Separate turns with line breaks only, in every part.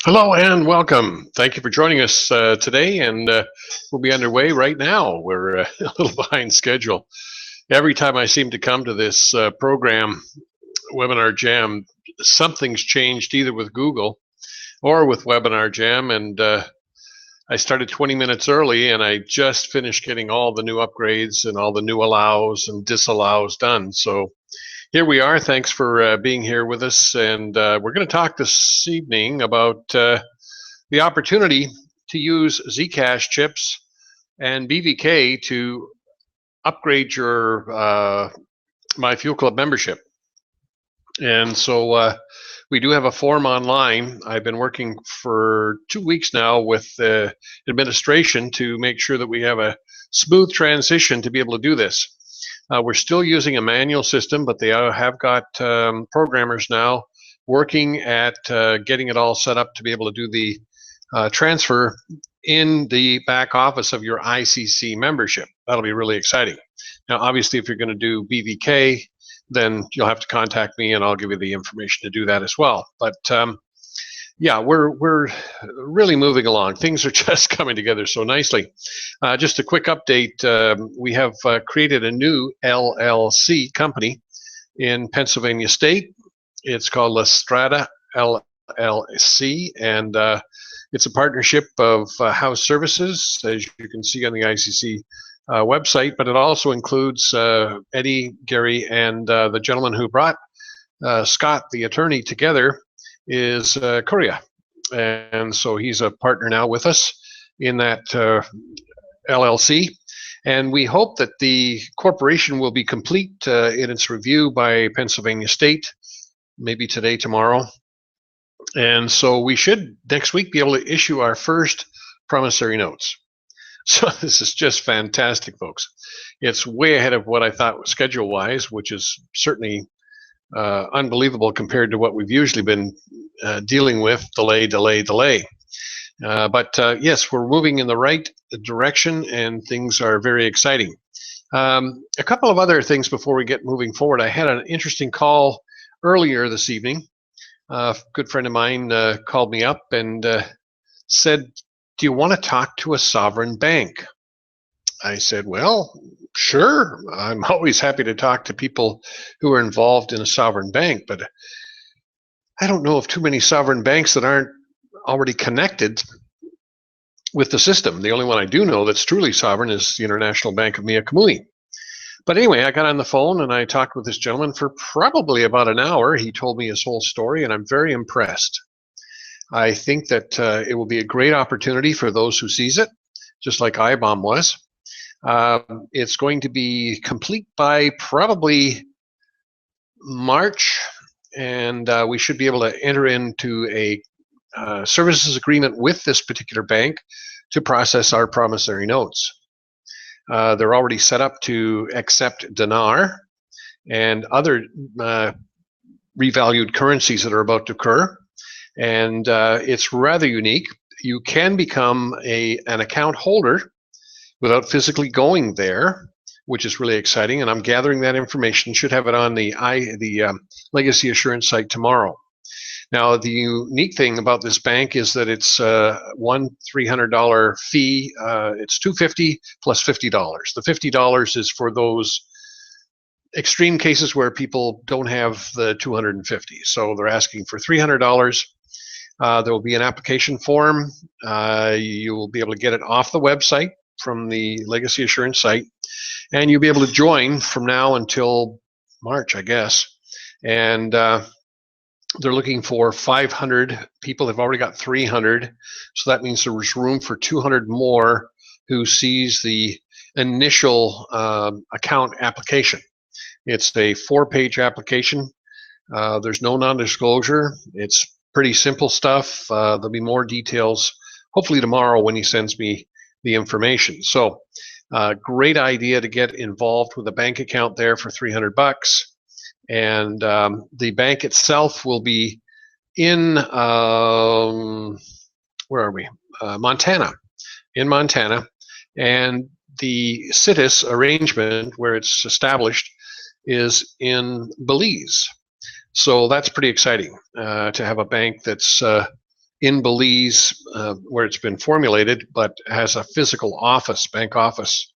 Hello and welcome. Thank you for joining us today, and we'll be underway right now. We're a little behind schedule. Every time I seem to come to this program, Webinar Jam, something's changed either with Google or with Webinar Jam, and I started 20 minutes early, and I just finished getting all the new upgrades and all the new allows and disallows done. So here we are. Thanks for being here with us, and we're going to talk this evening about the opportunity to use Zcash chips and BVK to upgrade your Myfuelclub membership. And so we do have a form online. I've been working for 2 weeks now with the administration to make sure that we have a smooth transition to be able to do this. We're still using a manual system, but they have got programmers now working at getting it all set up to be able to do the transfer in the back office of your ICC membership. That'll be really exciting. Now, obviously, if you're going to do BVK, then you'll have to contact me, and I'll give you the information to do that as well. But yeah, we're really moving along. Things are just coming together so nicely. Just a quick update. We have created a new LLC company in Pennsylvania State. It's called La Strada LLC, and it's a partnership of house services, as you can see on the ICC website, but it also includes Eddie, Gary, and the gentleman who brought Scott, the attorney, together is Korea. And so he's a partner now with us in that LLC. And we hope that the corporation will be complete in its review by Pennsylvania State, maybe today, tomorrow. And so we should next week be able to issue our first promissory notes. So this is just fantastic, folks. It's way ahead of what I thought schedule-wise, which is certainly unbelievable compared to what we've usually been dealing with, delay. But yes, we're moving in the right direction, and things are very exciting. A couple of other things before we get moving forward. I had an interesting call earlier this evening. A good friend of mine called me up and said, "Do you want to talk to a sovereign bank?" I said, "Well, sure. I'm always happy to talk to people who are involved in a sovereign bank, but I don't know of too many sovereign banks that aren't already connected with the system. The only one I do know that's truly sovereign is the International Bank of Myfuelclub." But anyway, I got on the phone and I talked with this gentleman for probably about an hour. He told me his whole story, and I'm very impressed. I think that it will be a great opportunity for those who seize it, just like IBOM was. It's going to be complete by probably March, and we should be able to enter into a services agreement with this particular bank to process our promissory notes. They're already set up to accept dinar and other revalued currencies that are about to occur, and it's rather unique. You can become an account holder without physically going there, which is really exciting, and I'm gathering that information. Should have it on the Legacy Assurance site tomorrow. Now, the unique thing about this bank is that it's one $300 fee. It's $250 plus $50. The $50 is for those extreme cases where people don't have the $250. So they're asking for $300. There will be an application form. You will be able to get it off the website from the Legacy Assurance site, and you'll be able to join from now until March, I guess. And they're looking for 500 people. They've already got 300, so that means there's room for 200 more who sees the initial account application. It's a 4-page application. There's no non-disclosure. It's pretty simple stuff. There'll be more details hopefully tomorrow when he sends me the information. So great idea to get involved with a bank account there for $300. And the bank itself will be in, where are we? Montana, in Montana. And the CITES arrangement where it's established is in Belize. So that's pretty exciting to have a bank that's in Belize, where it's been formulated, but has a physical office, bank office,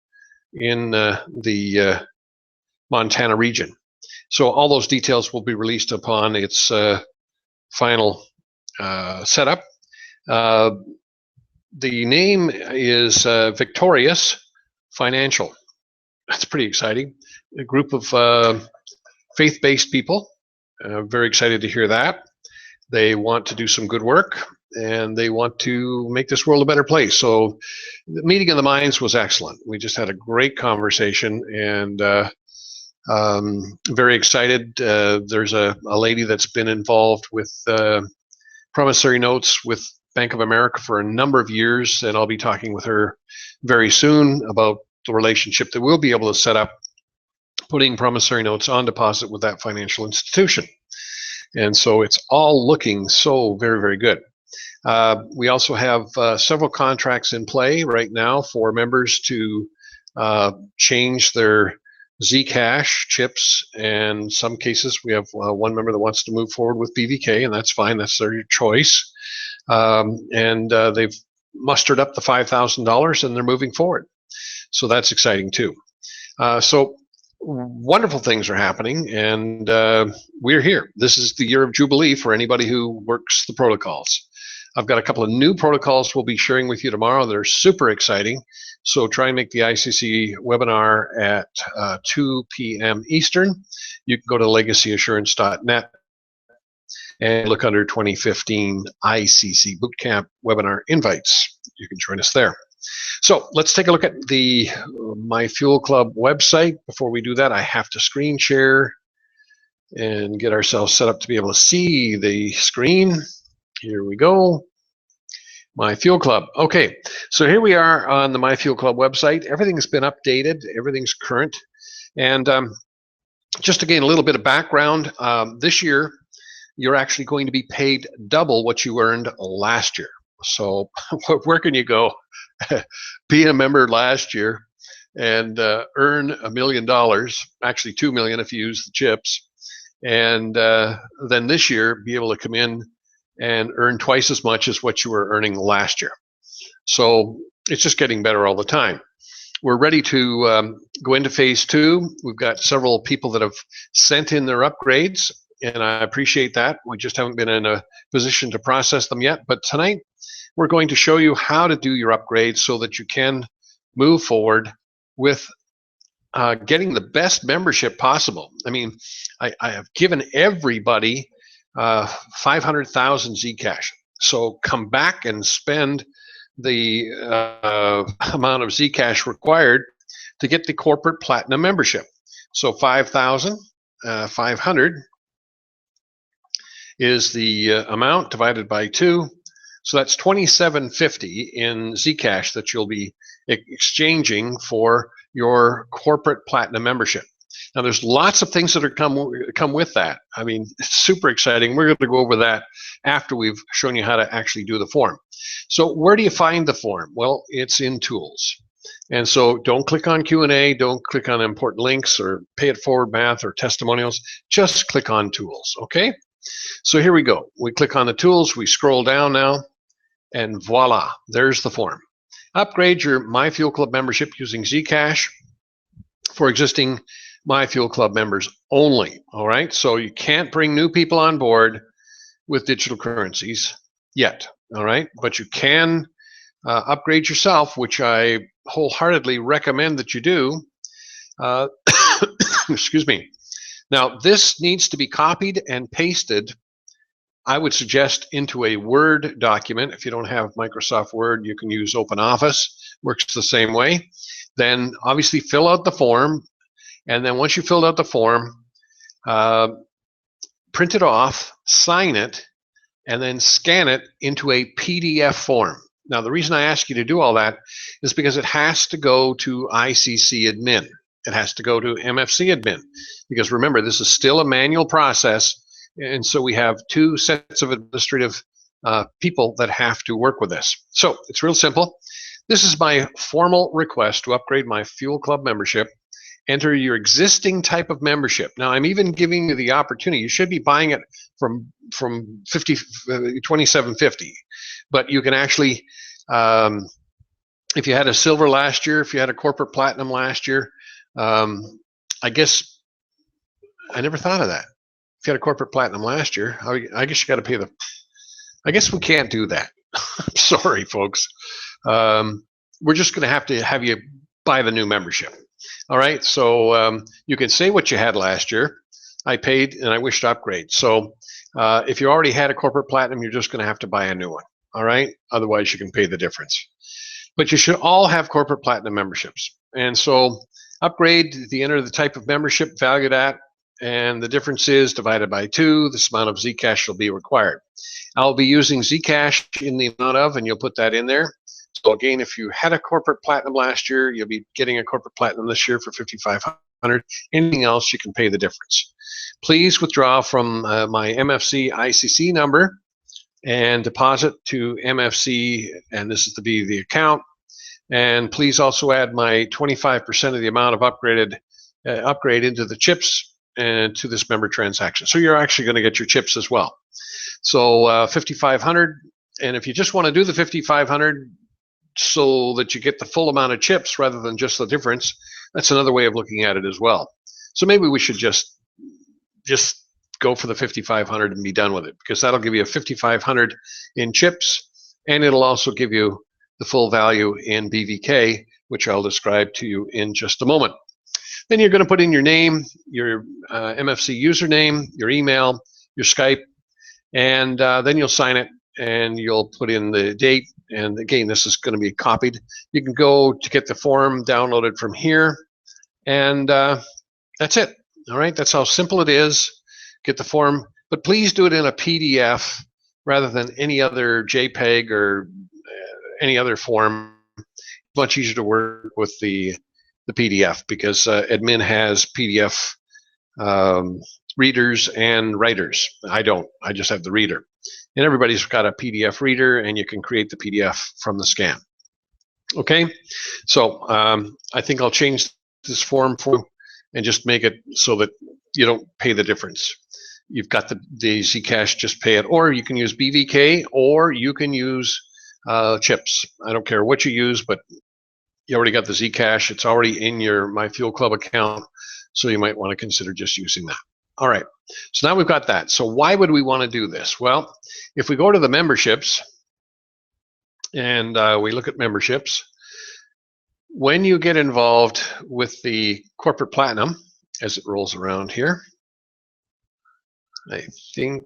in the Montana region. So all those details will be released upon its final setup. The name is Victorious Financial. That's pretty exciting. A group of faith-based people. Very excited to hear that. They want to do some good work, and they want to make this world a better place. So the meeting of the minds was excellent. We just had a great conversation, and very excited. There's a lady that's been involved with promissory notes with Bank of America for a number of years, and I'll be talking with her very soon about the relationship that we'll be able to set up, putting promissory notes on deposit with that financial institution. And so it's all looking so very, very good. We also have several contracts in play right now for members to change their Zcash chips, and in some cases we have one member that wants to move forward with BVK, and that's fine, that's their choice. They've mustered up the $5,000 and they're moving forward. So that's exciting too. So wonderful things are happening, and we're here. This is the year of Jubilee for anybody who works the protocols. I've got a couple of new protocols we'll be sharing with you tomorrow that are super exciting. So try and make the ICC webinar at 2 p.m. Eastern. You can go to legacyassurance.net and look under 2015 ICC Bootcamp webinar invites. You can join us there. So let's take a look at the Myfuelclub website. Before we do that, I have to screen share and get ourselves set up to be able to see the screen. Here we go. Myfuelclub. Okay, so here we are on the Myfuelclub website. Everything's been updated. Everything's current. And just again, a little bit of background. This year, you're actually going to be paid double what you earned last year. So where can you go? Being a member last year and earn $1 million, actually $2 million if you use the chips, and then this year be able to come in and earn twice as much as what you were earning last year. So it's just getting better all the time. We're ready to go into phase 2. We've got several people that have sent in their upgrades, and I appreciate that. We just haven't been in a position to process them yet, but tonight we're going to show you how to do your upgrades so that you can move forward with getting the best membership possible. I mean, I have given everybody 500,000 Zcash. So come back and spend the amount of Zcash required to get the corporate platinum membership. So 5,500 is the amount divided by 2. So that's $27.50 in Zcash that you'll be exchanging for your corporate platinum membership. Now, there's lots of things that are come with that. I mean, it's super exciting. We're going to go over that after we've shown you how to actually do the form. So where do you find the form? Well, it's in Tools. And so don't click on Q&A, don't click on important links or pay it forward math or testimonials. Just click on Tools, okay? So here we go. We click on the Tools, we scroll down now, and voila, there's the form. Upgrade your Myfuelclub membership using Zcash for existing Myfuelclub members only, all right? So you can't bring new people on board with digital currencies yet, all right? But you can upgrade yourself, which I wholeheartedly recommend that you do. Excuse me. Now, this needs to be copied and pasted, I would suggest, into a Word document. If you don't have Microsoft Word, you can use OpenOffice. Works the same way. Then obviously fill out the form. And then once you filled out the form, print it off, sign it, and then scan it into a PDF form. Now, the reason I ask you to do all that is because it has to go to ICC admin. It has to go to MFC admin. Because remember, this is still a manual process. And so we have 2 sets of administrative people that have to work with this. So it's real simple. This is my formal request to upgrade my Myfuelclub membership.
enter your existing type of membership. Now, I'm even giving you the opportunity. You should be buying it from 27.50, but you can actually, if you had a silver last year, if you had a corporate platinum last year, I guess I never thought of that. If you had a corporate platinum last year, I guess you got to pay the. I guess we can't do that. I'm sorry, folks. We're just going to have you buy the new membership. All right, so you can say what you had last year. I paid and I wish to upgrade. So if you already had a corporate platinum, you're just going to have to buy a new one. All right, otherwise you can pay the difference. But you should all have corporate platinum memberships. And so upgrade, the enter the type of membership valued at, and the difference is divided by 2, this amount of Zcash will be required. I'll be using Zcash in the amount of, and you'll put that in there. So again, if you had a corporate platinum last year, you'll be getting a corporate platinum this year for $5,500. Anything else, you can pay the difference. Please withdraw from my MFC ICC number and deposit to MFC, and this is to be the account. And please also add my 25% of the amount of upgrade into the chips and to this member transaction. So you're actually going to get your chips as well. So 5,500, and if you just want to do the 5,500 so that you get the full amount of chips rather than just the difference, that's another way of looking at it as well. So maybe we should just go for the 5,500 and be done with it, because that'll give you a 5,500 in chips, and it'll also give you the full value in BVK, which I'll describe to you in just a moment. Then you're going to put in your name, your MFC username, your email, your Skype, and then you'll sign it and you'll put in the date. And again, this is going to be copied. You can go to get the form downloaded from here, and that's it. All right, that's how simple it is. Get the form, but please do it in a PDF rather than any other JPEG or any other form. Much easier to work with the PDF, because admin has PDF readers and writers. I don't. I just have the reader. And everybody's got a PDF reader, and you can create the PDF from the scan. Okay, so I think I'll change this form for you and just make it so that you don't pay the difference. You've got the Zcash, just pay it, or you can use BVK, or you can use chips. I don't care what you use, but you already got the Zcash. It's already in your Myfuelclub account, so you might want to consider just using that. All right, so now we've got that. So why would we want to do this? Well, if we go to the memberships and we look at memberships, when you get involved with the corporate platinum, as it rolls around here, I think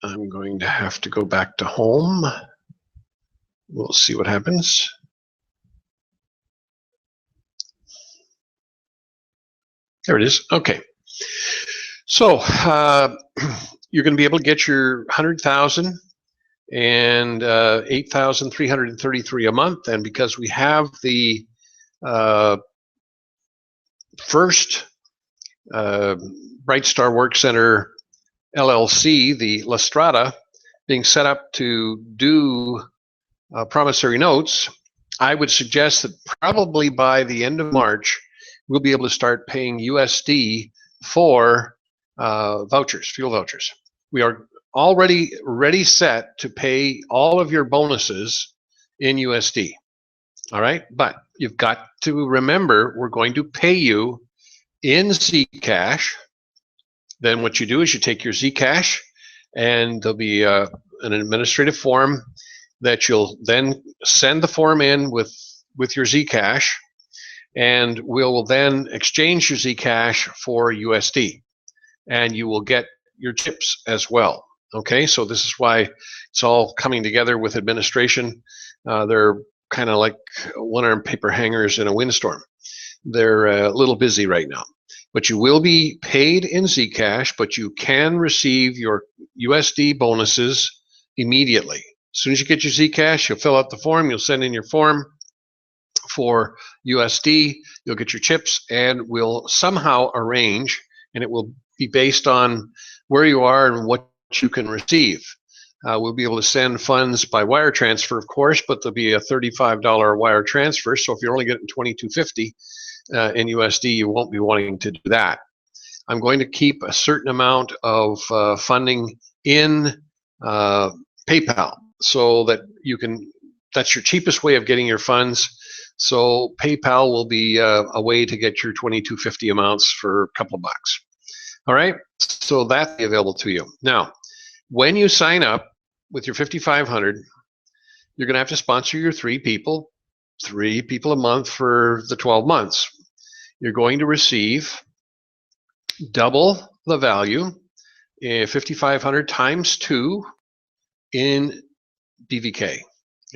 I'm going to have to go back to home. We'll see what happens. There it is. Okay. So you're going to be able to get your 100,000 and 8,333 a month. And because we have the first Bright Star Work Center LLC, the La Strada, being set up to do promissory notes, I would suggest that probably by the end of March, we'll be able to start paying USD for vouchers, fuel vouchers. We are already ready set to pay all of your bonuses in USD. All right, but you've got to remember, we're going to pay you in Zcash. Then what you do is you take your Zcash, and there'll be an administrative form that you'll then send the form in with your Zcash, and we'll then exchange your Zcash for USD, and you will get your chips as well. Okay, so this is why it's all coming together with administration. They're kind of like one-armed paper hangers in a windstorm. They're a little busy right now. But you will be paid in Zcash, but you can receive your USD bonuses immediately. As soon as you get your Zcash, you'll fill out the form, you'll send in your form for USD, you'll get your chips, and we'll somehow arrange, and it will be based on where you are and what you can receive. We'll be able to send funds by wire transfer, of course, but there'll be a $35 wire transfer. So if you're only getting $22.50, in USD, you won't be wanting to do that. I'm going to keep a certain amount of funding in PayPal, so that you can, that's your cheapest way of getting your funds. So PayPal will be a way to get your $22.50 amounts for a couple of bucks. All right, so that'll be available to you. Now, when you sign up with your 5,500, you're going to have to sponsor your 3 people a month for the 12 months. You're going to receive double the value, 5,500 times 2 in BVK.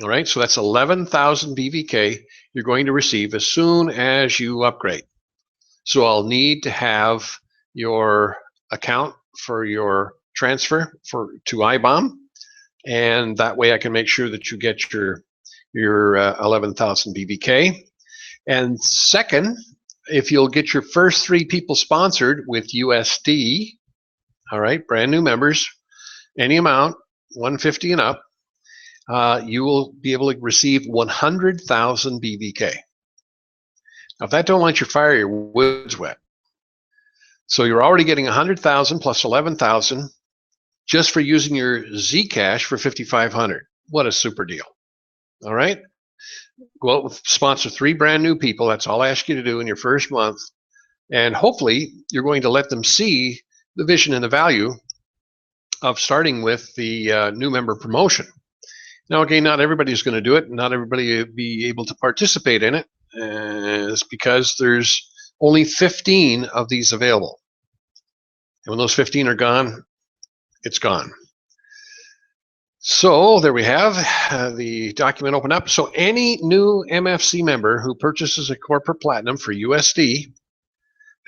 All right, so that's 11,000 BVK you're going to receive as soon as you upgrade. So I'll need to have your account for your transfer to IBOM, and that way I can make sure that you get your 11,000 BVK. And second, if you'll get your first 3 people sponsored with USD, all right, brand new members, any amount, 150 and up, you will be able to receive 100,000 BVK. Now, if that don't light your fire, your wood's wet. So you're already getting 100,000 plus 11,000 just for using your Zcash for 5,500. What a super deal. All right. Go out, sponsor 3 brand new people. That's all I ask you to do in your first month. And hopefully you're going to let them see the vision and the value of starting with the new member promotion. Now, again, not everybody's going to do it. Not everybody will be able to participate in it. It's because there's only 15 of these available. And when those 15 are gone, it's gone. So there we have the document open up. So any new MFC member who purchases a corporate platinum for USD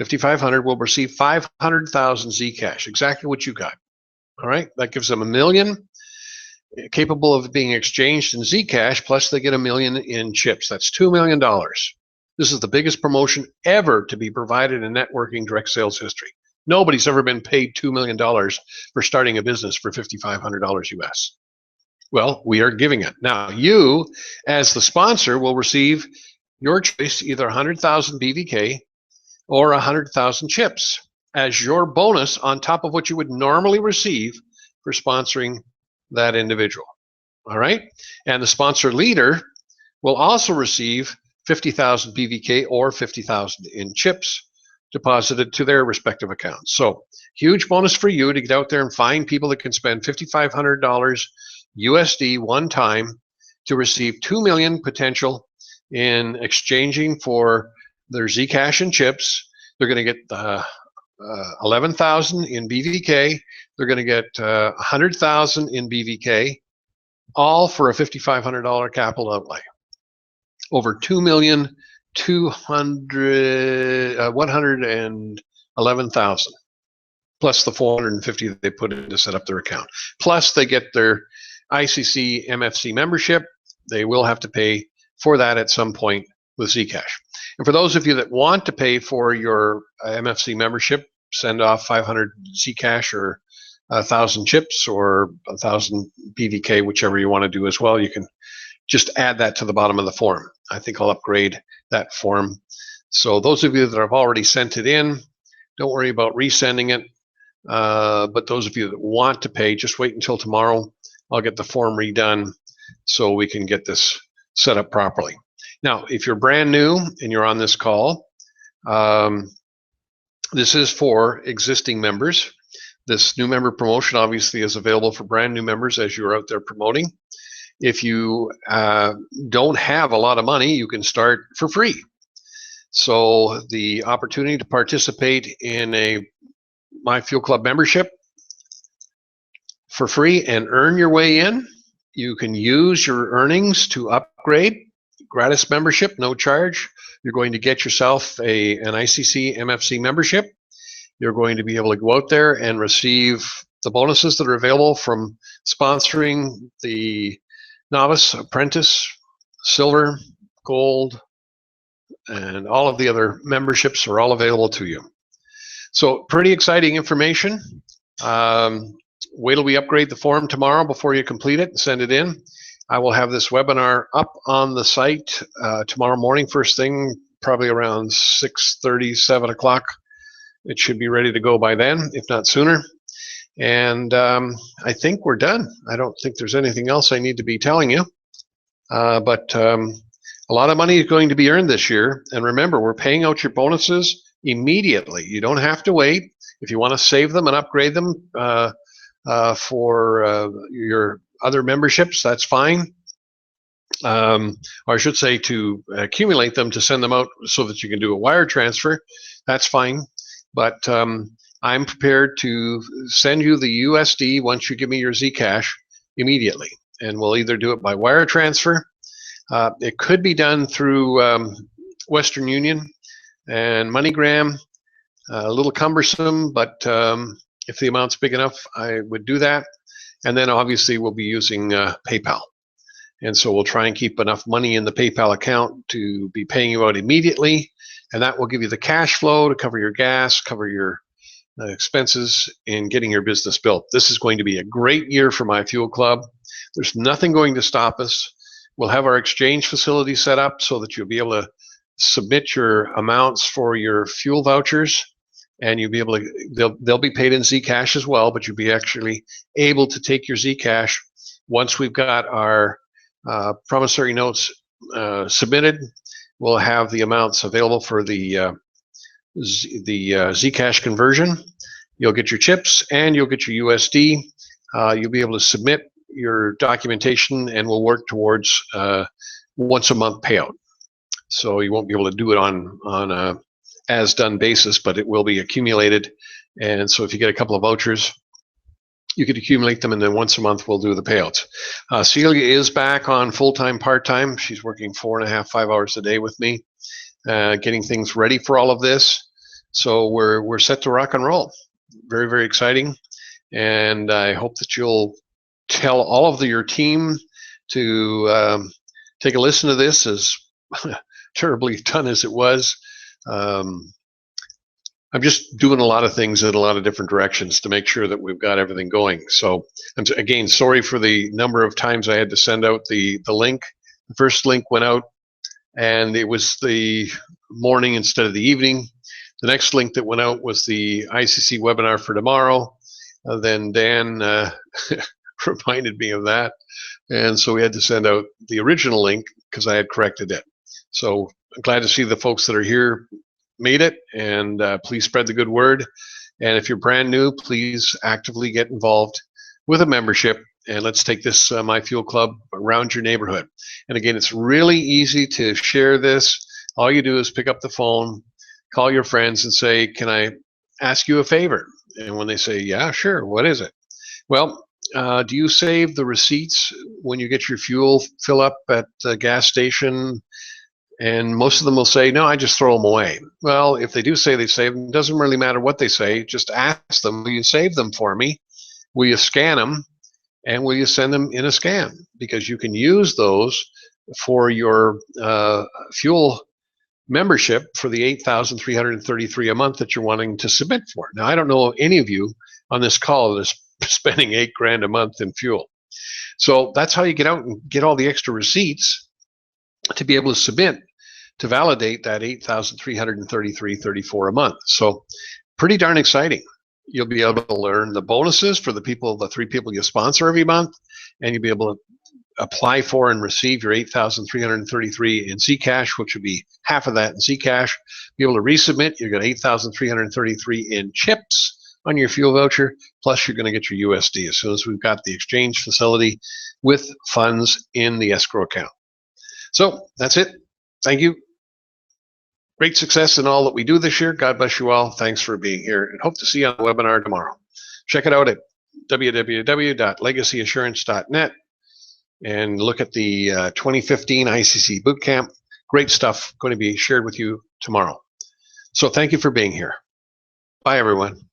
5,500 will receive 500,000 Zcash, exactly what you got. All right, that gives them $1 million capable of being exchanged in Zcash, plus they get $1 million in chips. That's $2 million. This is the biggest promotion ever to be provided in networking direct sales history. Nobody's ever been paid $2 million for starting a business for $5,500 US. Well, we are giving it. Now, you, as the sponsor, will receive your choice, either 100,000 BVK or 100,000 chips as your bonus on top of what you would normally receive for sponsoring that individual. All right? And the sponsor leader will also receive 50,000 BVK or 50,000 in chips deposited to their respective accounts. So huge bonus for you to get out there and find people that can spend $5,500 USD one time to receive 2 million potential in exchanging for their Zcash and chips. They're going to get 11,000 in BVK. They're going to get 100,000 in BVK, all for a $5,500 capital outlay. Over 111,000, plus the 450 that they put in to set up their account. Plus they get their ICC MFC membership. They will have to pay for that at some point with Zcash. And for those of you that want to pay for your MFC membership, send off 500 Zcash or 1,000 chips or 1,000 BVK, whichever you want to do as well. You can just add that to the bottom of the form. I think I'll upgrade that form. So those of you that have already sent it in, don't worry about resending it. But those of you that want to pay, just wait until tomorrow. I'll get the form redone so we can get this set up properly. Now, if you're brand new and you're on this call, this is for existing members. This new member promotion obviously is available for brand new members as you're out there promoting. If you don't have a lot of money, you can start for free. So the opportunity to participate in a Myfuelclub membership for free and earn your way in, you can use your earnings to upgrade. Gratis membership, no charge. You're going to get yourself an ICC MFC membership. You're going to be able to go out there and receive the bonuses that are available from sponsoring the novice, apprentice, silver, gold, and all of the other memberships are all available to you. So pretty exciting information. Wait till we upgrade the form tomorrow before you complete it and send it in. I will have this webinar up on the site tomorrow morning, first thing,
probably around 6:30, 7 o'clock. It should be ready to go by then, if not sooner. And I think we're done. I don't think there's anything else I need to be telling you. But a lot of money is going to be earned this year. And remember, we're paying out your bonuses immediately. You don't have to wait. If you want to save them and upgrade them for your other memberships, that's fine. Or I should say to accumulate them to send them out so that you can do a wire transfer. That's fine. But I'm prepared to send you the USD once you give me your Zcash immediately. And we'll either do it by wire transfer. It could be done through Western Union and MoneyGram. A little cumbersome, but if the amount's big enough, I would do that. And then obviously we'll be using PayPal. And so we'll try and keep enough money in the PayPal account to be paying you out immediately. And that will give you the cash flow to cover your gas, cover your expenses in getting your business built. This is going to be a great year for Myfuelclub. There's nothing going to stop us. We'll have our exchange facility set up so that you'll be able to submit your amounts for your fuel vouchers, and you'll be able to, they'll be paid in Zcash as well, but you'll be actually able to take your Zcash once we've got our promissory notes submitted. We'll have the amounts available for the Zcash conversion. You'll get your chips and you'll get your USD. You'll be able to submit your documentation, and we'll work towards once a month payout. So you won't be able to do it on a as done basis, but it will be accumulated. And so if you get a couple of vouchers, you could accumulate them, and then once a month we'll do the payouts. Celia is back on full-time, part-time. She's working 4.5, 5 hours a day with me, getting things ready for all of this. So we're set to rock and roll. Very, very exciting. And I hope that you'll tell all of your team to take a listen to this, as terribly done as it was. I'm just doing a lot of things in a lot of different directions to make sure that we've got everything going. So again, sorry for the number of times I had to send out the link. The first link went out and it was the morning instead of the evening. The next link that went out was the ICC webinar for tomorrow. Then Dan reminded me of that. And so we had to send out the original link because I had corrected it. So I'm glad to see the folks that are here made it, and please spread the good word. And if you're brand new, please actively get involved with a membership, and let's take this Myfuelclub around your neighborhood. And again, it's really easy to share this. All you do is pick up the phone, call your friends and say, can I ask you a favor? And when they say, yeah, sure, what is it? Well, do you save the receipts when you get your fuel fill up at the gas station? And most of them will say, no, I just throw them away. Well, if they do say they save them, it doesn't really matter what they say. Just ask them, will you save them for me? Will you scan them? And will you send them in a scan? Because you can use those for your fuel membership for the $8,333 a month that you're wanting to submit for. Now, I don't know any of you on this call that is spending $8,000 a month in fuel. So that's how you get out and get all the extra receipts to be able to submit to validate that $8,333.34 a month. So pretty darn exciting. You'll be able to learn the bonuses for the 3 people you sponsor every month, and you'll be able to apply for and receive your $8,333 in Zcash, which would be half of that in Zcash. Be able to resubmit. You're going to get $8,333 in chips on your fuel voucher, plus you're going to get your USD as soon as we've got the exchange facility with funds in the escrow account. So that's it. Thank you. Great success in all that we do this year. God bless you all. Thanks for being here, and hope to see you on the webinar tomorrow. Check it out at www.legacyassurance.net and look at the 2015 ICC Bootcamp. Great stuff going to be shared with you tomorrow. So thank you for being here. Bye, everyone.